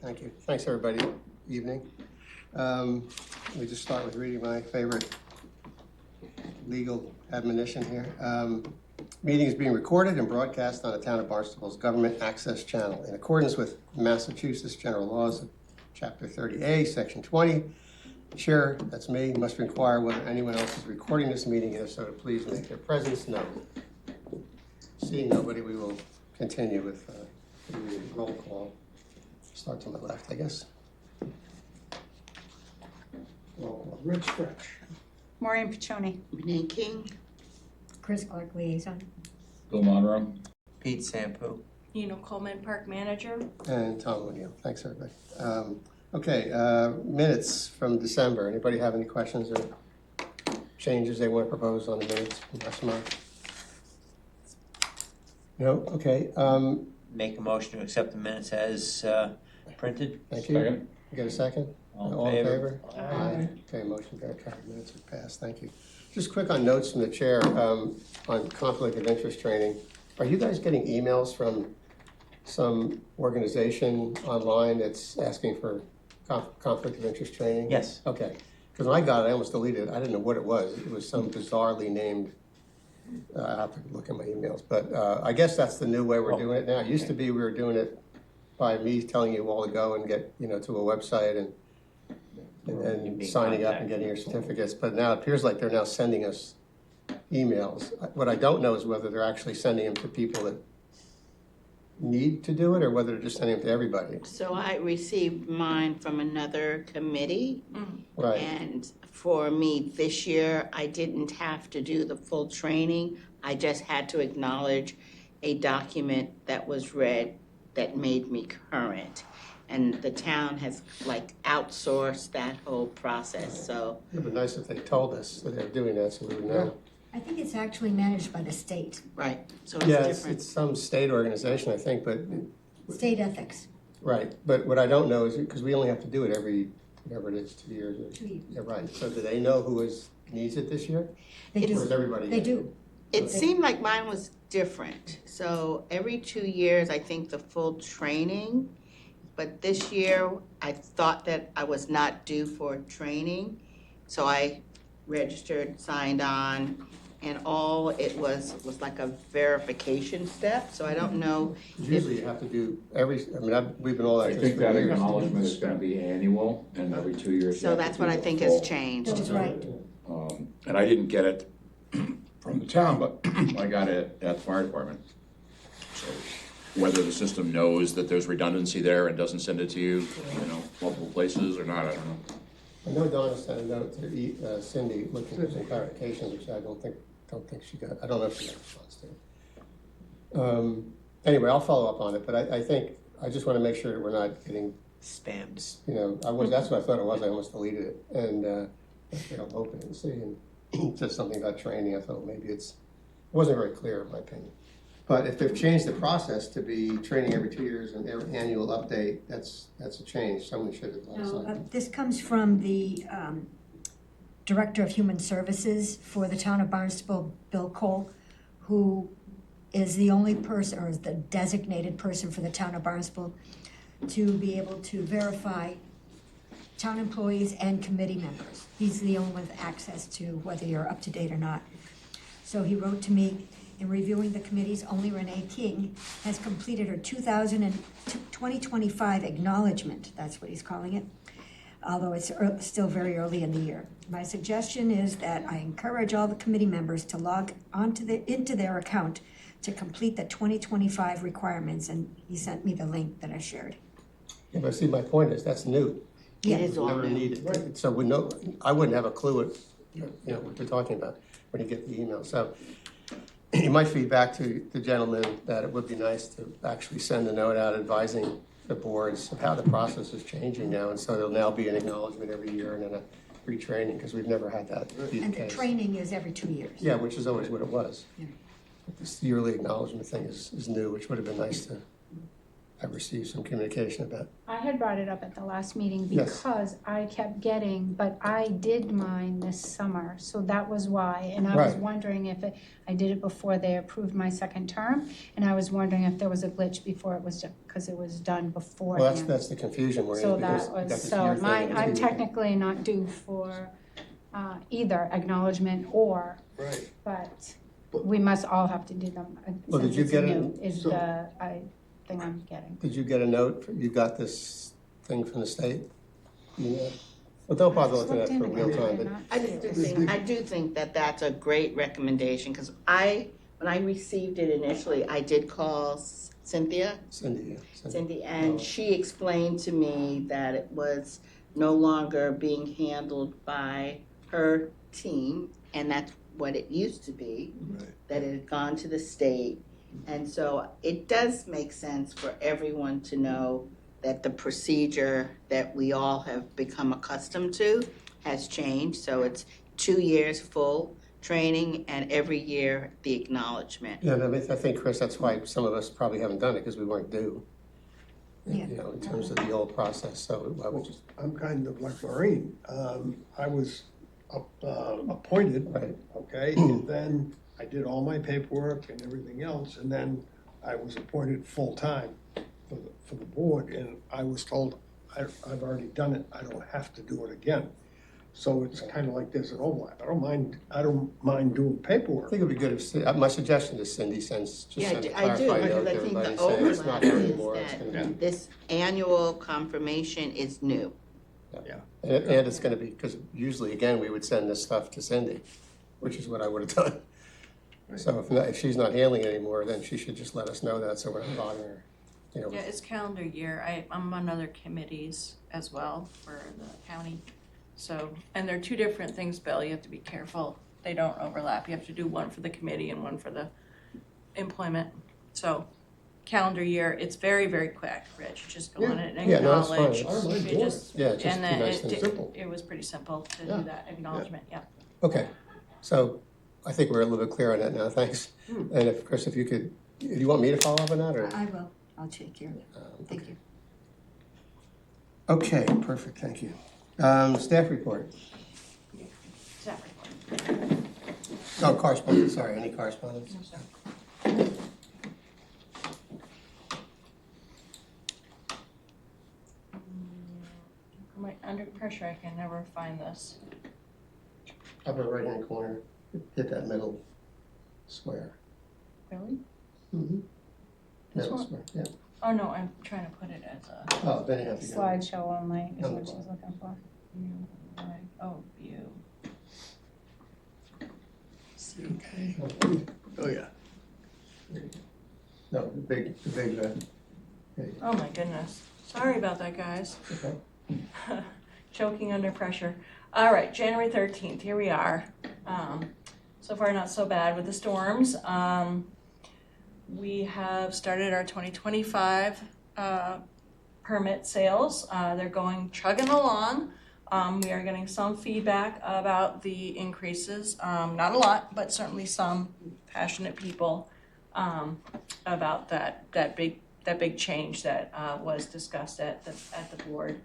thank you. Thanks, everybody. Evening. Let me just start with reading my favorite legal admonition here. Meeting is being recorded and broadcast on the Town of Barnstable's Government Access Channel in accordance with Massachusetts General Laws, Chapter 30A, Section 20. The chair, that's me, must inquire whether anyone else is recording this meeting, and if so, to please make their presence known. Seeing nobody, we will continue with the roll call. Start to my left, I guess. Roll call. Rich Stretch. Maureen Piccioni. Renee King. Chris Clark, liaison. Bill Monroe. Pete Sampu. Coleman, park manager. And Tom O'Neill. Thanks, everybody. Okay, minutes from December. Anybody have any questions or changes they want to propose on the minutes from last month? No? Okay. Make a motion to accept the minutes as printed. Thank you. Second. You got a second? All in favor? Aye. Okay, motion carried. Minutes are passed. Thank you. Just quick on notes from the chair on conflict of interest training. Are you guys getting emails from some organization online that's asking for conflict of interest training? Yes. Okay. Because when I got it, I almost deleted it. I didn't know what it was. It was some bizarrely named, I have to look at my emails. But I guess that's the new way we're doing it now. It used to be we were doing it by me telling you all to go and get, to a website and signing up and getting your certificates. But now it appears like they're now sending us emails. What I don't know is whether they're actually sending them to people that need to do it or whether they're just sending them to everybody. So I received mine from another committee. Right. And for me this year, I didn't have to do the full training. I just had to acknowledge a document that was read that made me current. And the town has outsourced that whole process, so. It would be nice if they told us that they're doing that so we would know. I think it's actually managed by the state, Right, so it's Yeah, different. it's some state organization, I think, but, state ethics. right. But what I don't know is, because we only have to do it every, whatever it is, 2 years. 2 years. Yeah, right. So do they know who needs it this year? They Or do. is everybody? They do. It seemed like mine was different. So every 2 years, I think the full training. But this year, I thought that I was not due for training. So I registered, signed on, and all it was like a verification step. So I don't know. Usually you have to do we've been all I at this think for that years. acknowledgement is gonna be annual, and every 2 years. you So have to that's do what I the think full. has changed. That is right. And I didn't get it from the town, but I got it at the fire department. So whether the system knows that there's redundancy there and doesn't send it to you, multiple places or not, I don't know. I know Donna sent a note to Cindy looking for some clarification, which I don't think she got. I don't know if she got a response to it. Anyway, I'll follow up on it, but I think I just want to make sure that we're not getting Spams. that's what I thought it was. I almost deleted it, and I'll open it and see. And it says something about training. I thought maybe it wasn't very clear, in my opinion. But if they've changed the process to be training every 2 years and every annual update, that's a change. Someone should have done something. This comes from the Director of Human Services for the town of Barnstable, Bill Cole, who is the only person, or is the designated person for the town of Barnstable to be able to verify town employees and committee members. He's the only one with access to whether you're up to date or not. So he wrote to me, in reviewing the committees, only Renee King has completed her 2025 acknowledgement, that's what he's calling it, although it's still very early in the year. My suggestion is that I encourage all the committee members to log into their account to complete the 2025 requirements, and he sent me the link that I shared. Yeah, but see, my point is that's new. Yeah. It is all Never new. needed. So we know. I wouldn't have a clue what what you're talking about when you get the email. So you might feed back to the gentleman that it would be nice to actually send a note out advising the boards of how the process is changing now, and so there'll now be an acknowledgement every year and then a retraining, because we've never had that be the And the case. training is every 2 years. Yeah, which is always what it was. Yeah. But this yearly acknowledgement thing is new, which would have been nice to I've received some communication about. I had brought it up at the last meeting Yes. because I kept getting, but I did mine this summer, so that was why. And I was Right. wondering if I did it before they approved my second term, and I was wondering if there was a glitch before it was, because it was done Well, beforehand. that's the confusion we're in. So because that we got was, this so year thing mine, that I'm we- technically not due for either acknowledgement or, Right. but we must all have to do them. Well, did since you it's get it? new, is So- the thing I'm getting. Did you get a note, you got this thing from the state? Yeah. Well, don't bother looking at it for real time, but I do think that that's a great recommendation, because when I received it initially, I did call Cynthia, Cindy, Cindy, and she explained to me that it was no longer being handled by her team, and that's what it used to be, Right. that it had gone to the state. And so it does make sense for everyone to know that the procedure that we all have become accustomed to has changed. So it's 2 years full training and every year the acknowledgement. yeah, and I think, Chris, that's why some of us probably haven't done it, because we weren't due. Yeah. You know, in terms of the old process, so I would just, I'm kind of like Maureen. I was appointed, right, okay, and then I did all my paperwork and everything else, and then I was appointed full-time for the board, and I was told, I've already done it, I don't have to do it again. So it's kind of like there's an overlap. I don't mind doing I paperwork. think it'd be good if, my suggestion is Cindy sends, just Yeah, send a I do, clarified because note I to think everybody the saying it's not overlap here is anymore, it's gonna be. that this annual confirmation is new. And it's gonna be, because usually, again, we would send this stuff to Cindy, which is what I would have done. So if she's not handling it anymore, then she should just let us know that, so we're not bothering her, you know. Yeah, it's calendar year. I'm on other committees as well for the county. So, and they're two different things, Bill. You have to be careful. They don't overlap. You have to do one for the committee and one for the employment. So, calendar year, it's very, very quick, Rich. Just go on it and Yeah, no, that's fine. acknowledge. I don't mind You doing just- Yeah, just and be then nice and simple. it was pretty simple to Yeah. do that acknowledgement, yeah. Okay, so I think we're a little bit clear on that now, thanks. And if, Chris, if you could, do you want me to follow up on that, or? I will, I'll take care of it. Thank you. Okay, perfect, thank you. Staff report. Staff report. Oh, correspondence, sorry, any correspondence? Under pressure, I can never find this. Upper right-hand corner, hit that middle square. Really? Mm-hmm. This Middle one? square, yeah. Oh, no, I'm trying to put it as a Oh, then you have to go. Slideshow only is Oh. what she's looking for. view, right, oh, view. Okay. Oh, yeah. No, the big, there you go. Oh my goodness. Sorry about that, guys. Okay. Choking under pressure. All right, January 13th, here we are. So far, not so bad with the storms. We have started our 2025 permit sales. They're going chugging along. We are getting some feedback about the increases. Not a lot, but certainly some passionate people about that big change that was discussed at the board.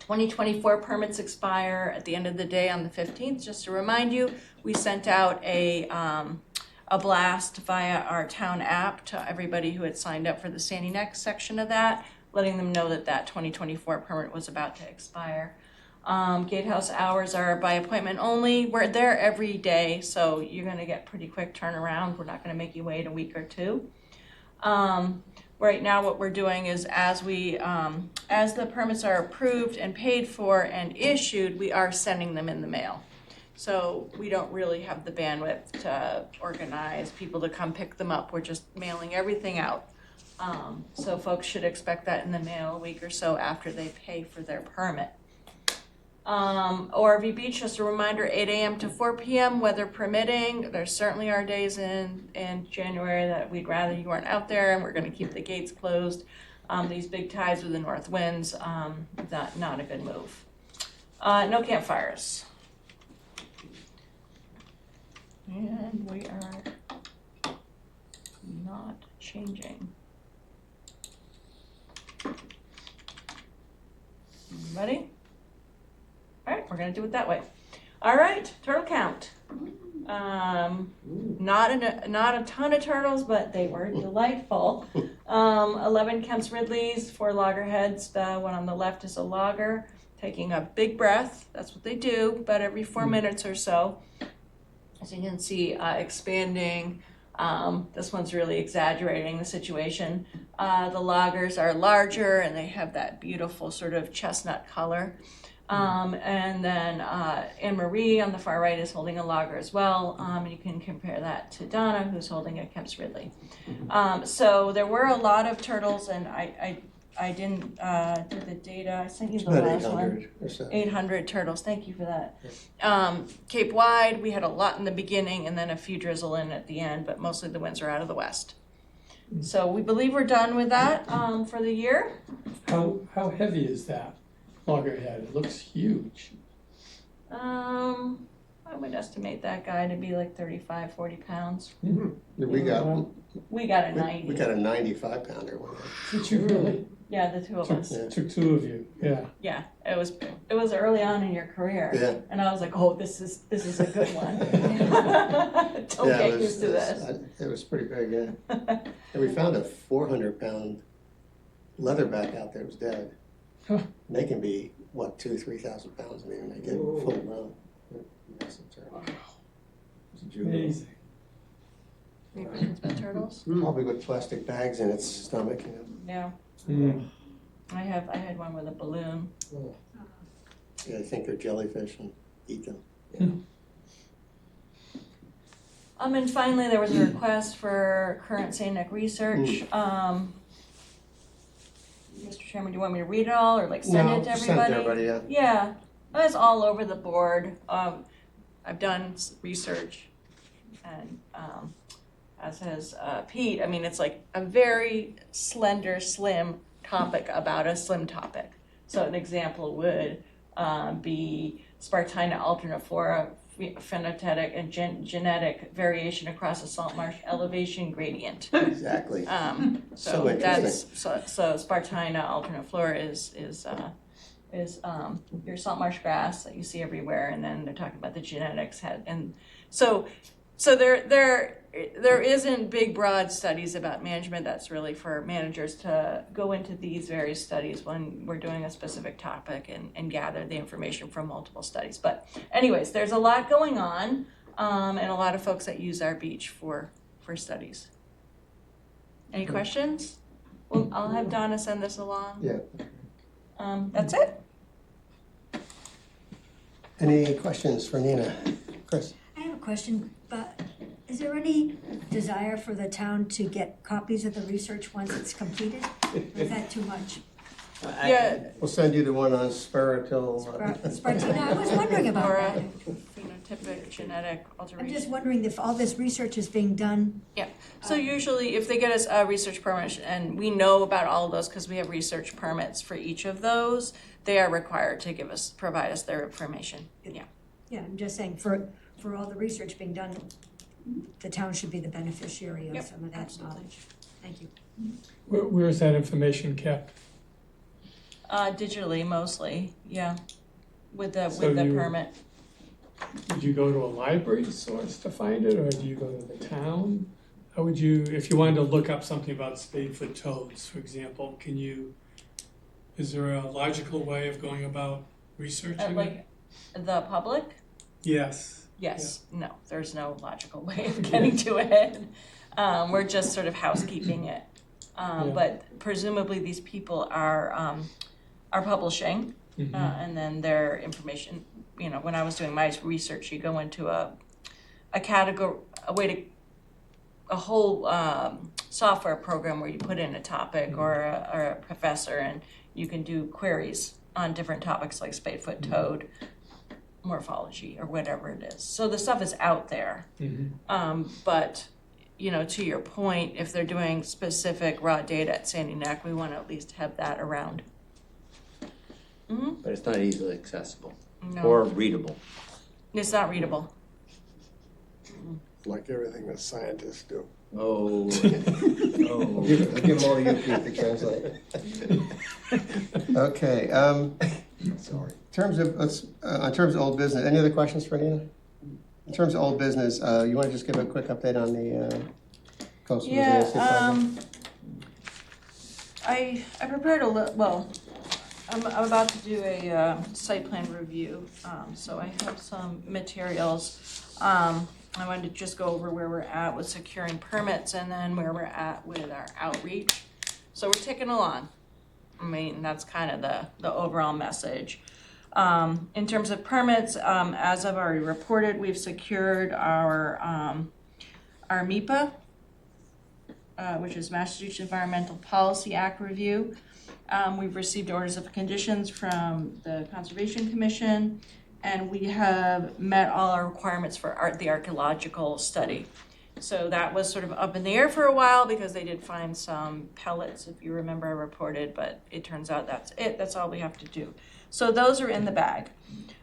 2024 permits expire at the end of the day on the 15th. Just to remind you, we sent out a blast via our town app to everybody who had signed up for the Sandy Neck section of that, letting them know that 2024 permit was about to expire. Gatehouse hours are by appointment only. We're there every day, so you're gonna get pretty quick turnaround. We're not gonna make you wait a week or two. Right now, what we're doing is as the permits are approved and paid for and issued, we are sending them in the mail. So we don't really have the bandwidth to organize people to come pick them up. We're just mailing everything out. So folks should expect that in the mail a week or so after they pay for their permit. ORV Beach, just a reminder, 8 a.m. to 4 p.m., weather permitting. There certainly are days in January that we'd rather you weren't out there, and we're going to keep the gates closed. These big tides with the north winds, not a good move. No campfires. And we are not changing. Ready? All right, we're gonna do it that way. All right, turtle count. Not a ton of turtles, but they were delightful. 11 Kemp's Ridleys, 4 loggerheads. The one on the left is a logger taking a big breath. That's what they do, about every 4 minutes or so. As you can see, expanding. This one's really exaggerating the situation. The loggers are larger and they have that beautiful sort of chestnut color. And then Anne Marie on the far right is holding a logger as well. And you can compare that to Donna, who's holding a Kemp's Ridley. So there were a lot of turtles, and I didn't do the data. I sent you the About last 800 one. or so. 800 turtles. Thank you for that. Cape Wide, we had a lot in the beginning and then a few drizzle in at the end, but mostly the winds are out of the west. So we believe we're done with that for the year. How heavy is that loggerhead? It looks huge. I would estimate that guy to be like 35, 40 pounds. We got We got a 90. we got a 95-pounder one. Did you really? Yeah, the two of us. Took two of you, yeah. Yeah, it was early on in your career. Yeah. And I was like, oh, this is a good one. Don't Yeah, get used to this. It was pretty big, yeah. And we found a 400-pound leatherback out there. It was dead. Huh. And they can be, what, 2,000-3,000 pounds, I mean, they get full grown. Massive turtle. It's a juvenile. Amazing. Any questions about turtles? Probably with plastic bags in its stomach, you know. Yeah. Mm. I had one with a balloon. Yeah, I think they're jellyfish and eat them. And finally, there was a request for current St. Nick research. Mr. Chairman, do you want me to read it all or like send it to everybody? Send it to everybody, yeah. Yeah, it's all over the board. I've done research, and as has Pete. I mean, it's like a very slender, slim topic about a slim topic. So an example would be Spartina alterniflora phenotypic and genetic variation across a salt marsh elevation gradient. Exactly. So interesting. that's so Spartina alterniflora is your salt marsh grass that you see everywhere, and then they're talking about the genetics and so there isn't big broad studies about management. That's really for managers to go into these various studies when we're doing a specific topic and gather the information from multiple studies. But anyways, there's a lot going on, and a lot of folks that use our beach for studies. Any questions? Well, I'll have Donna send this along. Yeah. That's it. Any questions for Nina? Chris? I have a question, but is there any desire for the town to get copies of the research once it's completed? Or is that too much? Yeah. We'll send you the one on Spirital. Spartina, I was wondering about Or that. phenotypic genetic I'm alteration. just wondering if all this research is being done. Yeah, so usually if they get us a research permit, and we know about all of those because we have research permits for each of those, they are required to provide us their information, yeah. Yeah, I'm just saying, for all the research being done, the town should be the beneficiary of Yep, some of that absolutely. knowledge. Thank you. Where is that information kept? Digitally mostly, yeah, with the So you- permit. Would you go to a library source to find it, or do you go to the town? How would you, if you wanted to look up something about spadefoot toads, for example, is there a logical way of going about researching it? Like the public? Yes. Yes, no, there's no logical way of getting to it. We're just sort of housekeeping it. But presumably these people are publishing, and then their information, you know, when I was doing my research, you go into a category, a whole software program where you put in a topic or a professor, and you can do queries on different topics like spadefoot toad, morphology, or whatever it is. So the stuff is out there. But, you know, to your point, if they're doing specific raw data at Sandy Neck, we want to at least have that around. But it's not easily accessible No, or readable. it's not readable. Like everything that scientists do. Oh. I'll give them all to you, Pete, to translate. Okay, Sorry. In terms of old business, any other questions for Nina? In terms of old business, you want to just give a quick update on the coastal resiliency project? I prepared I'm about to do a site plan review, so I have some materials. I wanted to just go over where we're at with securing permits and then where we're at with our outreach. So we're ticking along. I mean, that's kind of the overall message. In terms of permits, as I've already reported, we've secured our MEPA, which is Massachusetts Environmental Policy Act review. We've received orders of conditions from the Conservation Commission, and we have met all our requirements for the archaeological study. So that was sort of up in the air for a while because they did find some pellets, if you remember I reported, but it turns out that's it. That's all we have to do. So those are in the bag.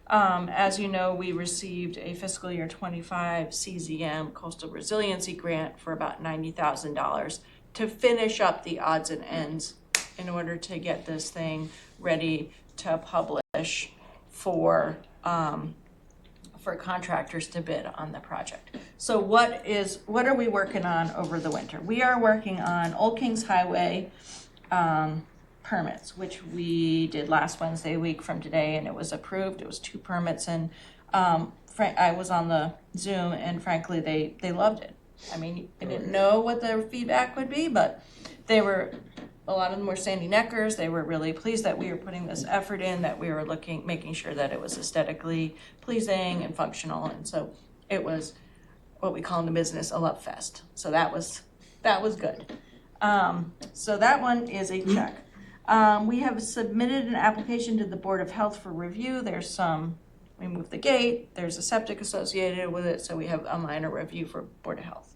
As you know, we received a fiscal year 25 CZM Coastal Resiliency Grant for about $90,000 to finish up the odds and ends in order to get this thing ready to publish for contractors to bid on the project. So what are we working on over the winter? We are working on Old Kings Highway permits, which we did last Wednesday week from today, and it was approved. It was 2 permits, and I was on the Zoom, and frankly, they loved it. I mean, I didn't know what their feedback would be, but a lot of them were Sandy Neckers. They were really pleased that we were putting this effort in, that we were making sure that it was aesthetically pleasing and functional. And so it was what we call in the business a love fest. So that was good. So that one is a check. We have submitted an application to the Board of Health for review. We moved the gate. There's a septic associated with it. So we have a minor review for Board of Health.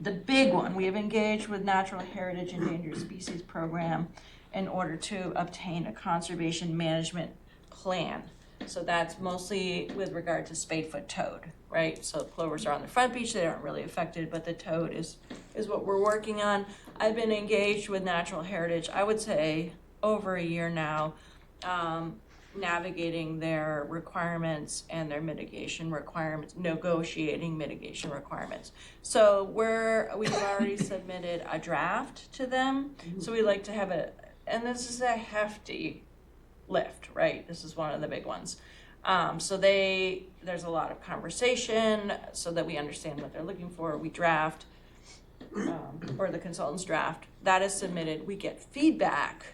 The big one, we have engaged with Natural Heritage Endangered Species Program in order to obtain a conservation management plan. So that's mostly with regard to spadefoot toad, right? So plovers are on the front beach, they aren't really affected, but the toad is what we're working on. I've been engaged with Natural Heritage, I would say over a year now, navigating their requirements and their mitigation requirements, negotiating mitigation requirements. So we've already submitted a draft to them. So we like to have and this is a hefty lift, right? This is one of the big ones. So there's a lot of conversation so that we understand what they're looking for. We draft, or the consultants draft, that is submitted. We get feedback,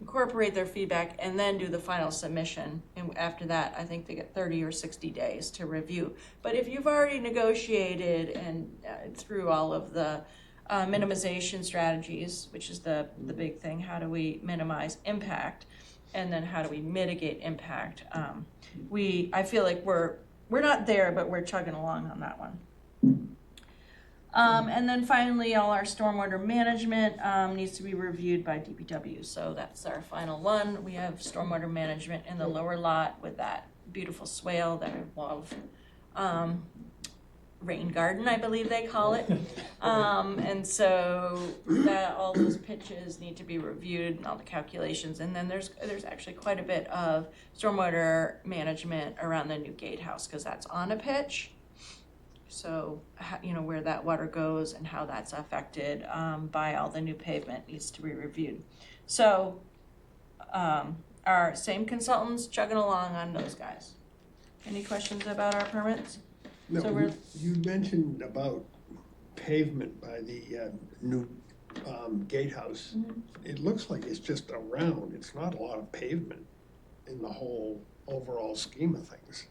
incorporate their feedback, and then do the final submission. And after that, I think they get 30 or 60 days to review. But if you've already negotiated and through all of the minimization strategies, which is the big thing, how do we minimize impact, and then how do we mitigate impact? I feel like we're not there, but we're chugging along on that one. And then finally, all our stormwater management needs to be reviewed by DPW. So that's our final one. We have stormwater management in the lower lot with that beautiful swale that I love. Rain garden, I believe they call it. And so all those pitches need to be reviewed and all the calculations. And then there's actually quite a bit of stormwater management around the new gatehouse because that's on a pitch. So, where that water goes and how that's affected by all the new pavement needs to be reviewed. So, our same consultants chugging along on those guys. Any questions about our permits? No, So you mentioned about pavement by the new gatehouse. Mhm. It looks like it's just a round. It's not a lot of pavement in the whole overall scheme of things.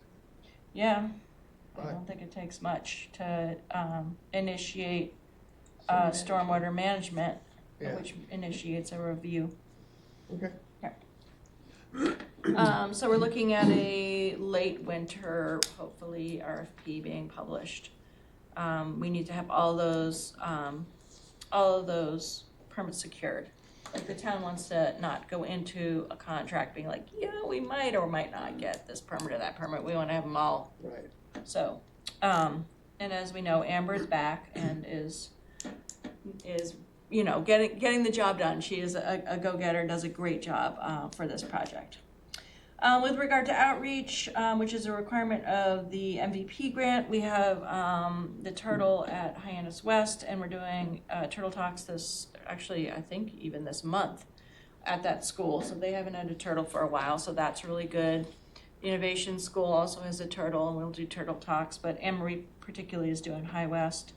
Yeah. I Right. don't think it takes much to initiate stormwater management, Yeah. which initiates a review. Okay. So we're looking at a late winter, hopefully RFP being published. We need to have all of those permits secured. Like the town wants to not go into a contract being like, yeah, we might or might not get this permit or that permit. We want to have them all. Right. So, and as we know, Amber's back and is getting the job done. She is a go-getter, does a great job for this project. With regard to outreach, which is a requirement of the MVP grant, we have the Turtle at Hyannis West, and we're doing Turtle Talks I think even this month at that school. So they haven't had a turtle for a while, so that's really good. The Innovation School also has a turtle, and we'll do Turtle Talks, but Anne-Marie particularly is doing High West.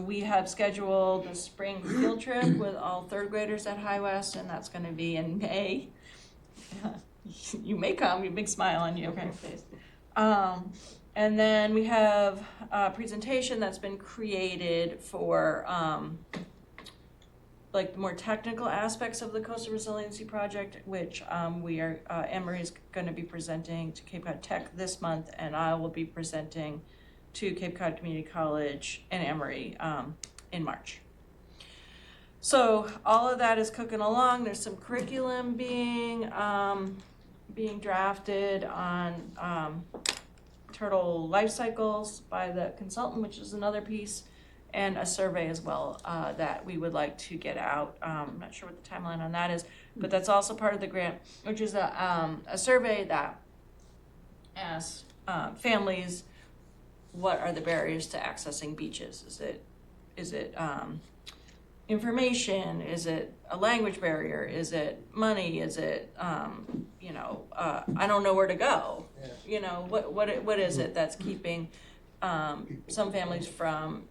We have scheduled the spring field trip with all third graders at High West, and that's gonna be in May. You may come, your big smile on your face. And then we have a presentation that's been created for like the more technical aspects of the Coastal Resiliency Project, which Anne-Marie is gonna be presenting to Cape Cod Tech this month, and I will be presenting to Cape Cod Community College and Emory in March. So all of that is cooking along. There's some curriculum being drafted on turtle life cycles by the consultant, which is another piece, and a survey as well that we would like to get out. I'm not sure what the timeline on that is, but that's also part of the grant, which is a survey that asks families, what are the barriers to accessing beaches? Is it information? Is it a language barrier? Is it money? Is it I don't know where to go? What is it that's keeping some families from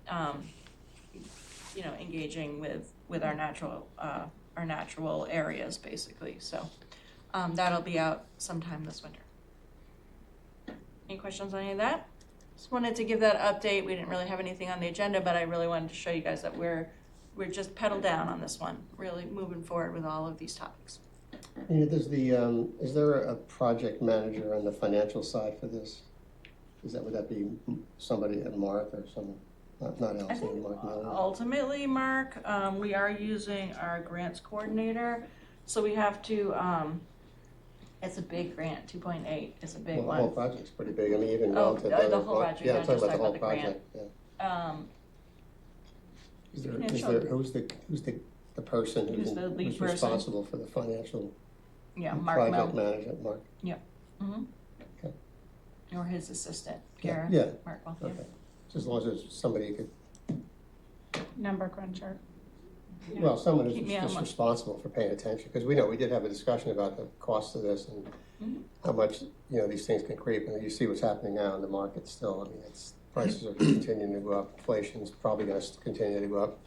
engaging with our natural areas, basically. So that'll be out sometime this winter. Any questions on any of that? Just wanted to give that update. We didn't really have anything on the agenda, but I really wanted to show you guys that we're just pedal down on this one, really moving forward with all of these topics. Is there a project manager on the financial side for this? Would that be somebody at Mark or someone? Not Elsie, I think Mark Miller? ultimately, Mark, we are using our grants coordinator, so we have to, it's a big grant, 2.8 is a big Well, one. the whole project's pretty big. I mean, even Oh, relative the to other whole project, Yeah, not I'm talking just about the whole the grant. project, yeah. Who's the person Who's the lead who's person? responsible for the financial Mark project Mill, manager, Mark? Okay. or his assistant, Kara. Yeah, Mark Mill, okay. Just as long as there's somebody who could, Number cruncher. Yeah. well, someone who's Keep me on just one. responsible for paying attention. Because we did have a discussion about the cost of this and Mhm. how much, these things can creep. And you see what's happening now in the market still. I mean, prices are continuing to go up. Inflation's probably going to continue to go up.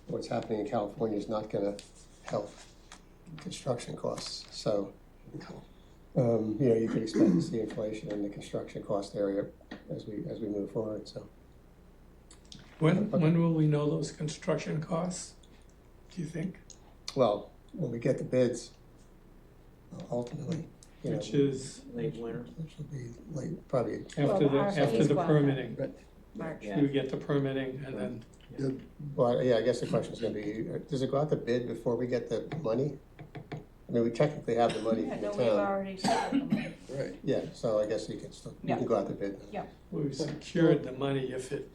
What's happening in California is not going to help construction costs. So, you could expect to see inflation in the construction cost area as we move forward. So, When will we know those construction costs, do you think? well, when we get the bids, ultimately, Which is Late winter. which will be late, probably. after the RFPs go out. permitting. March. Yeah. We get the permitting and then, Well, yeah, I guess the question is going to be: does it go out to bid before we get the money? I mean, we technically have the money Yeah, from no, the we've town. already started the money. Right. Yeah, so I guess you can go out to bid. we've secured the money if it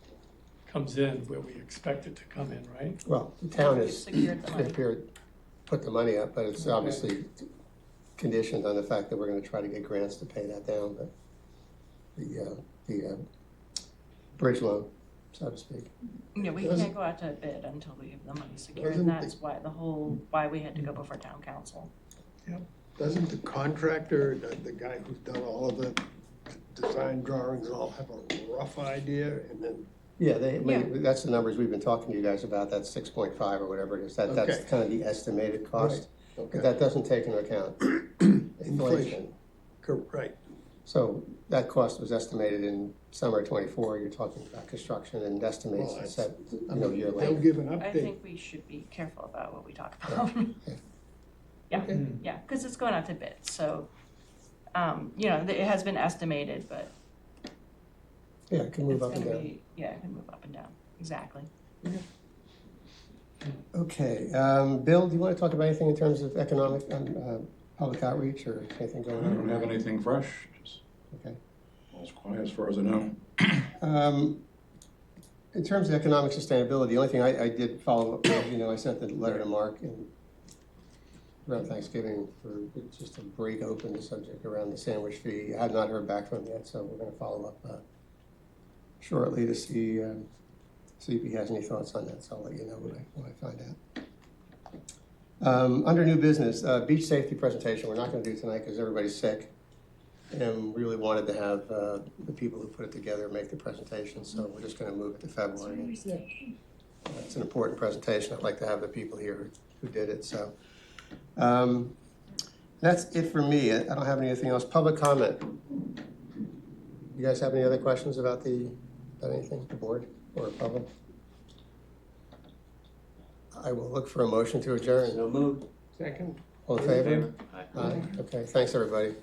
comes in where we expect it to come in, right? Well, the town We've has secured the money. put the money up, but it's obviously conditioned on the fact that we're going to try to get grants to pay that down. But the bridge loan, so to speak. Yeah, we can't go out to bid until we have the money secured, and that's why we had to go before town council. Doesn't the contractor, the guy who's done all of the design drawings, all have a rough idea and then? Yeah, that's the numbers we've been talking to you guys about, that's 6.5 or whatever it is, that's Okay. kind of the estimated cost. Okay. But that doesn't take into account inflation. Inflation. Right. So that cost was estimated in summer of '24, you're talking about construction and estimates Well, set, I mean, year they'll later. give an I update. think we should be careful about what we talk about. Okay. Yeah, because it's going out to bid, so, it has been estimated, but Yeah, it can it's move up and gonna down. be, it can move up and down, exactly. Okay, Bill, do you want to talk about anything in terms of economic, public outreach or anything I going don't on? have anything fresh, just Okay. all's quiet as far as I know. In terms of economic sustainability, the only thing I did follow up, with, I sent the letter to Mark around Thanksgiving for just to break open the subject around the sandwich fee. I have not heard back from him yet, so we're gonna follow up shortly to see if he has any thoughts on that, so I'll let you know when I find out. Under new business, beach safety presentation, we're not gonna do tonight because everybody's sick. And really wanted to have the people who put it together make the presentation, so we're just gonna move it to February. It's an important presentation. I'd like to have the people here who did it, so. That's it for me. I don't have anything else. Public comment. You guys have any other questions about anything, the board or public? I will look for a motion to adjourn. So moved. Second? All in favor? Aye. Aye. Okay, thanks, everybody.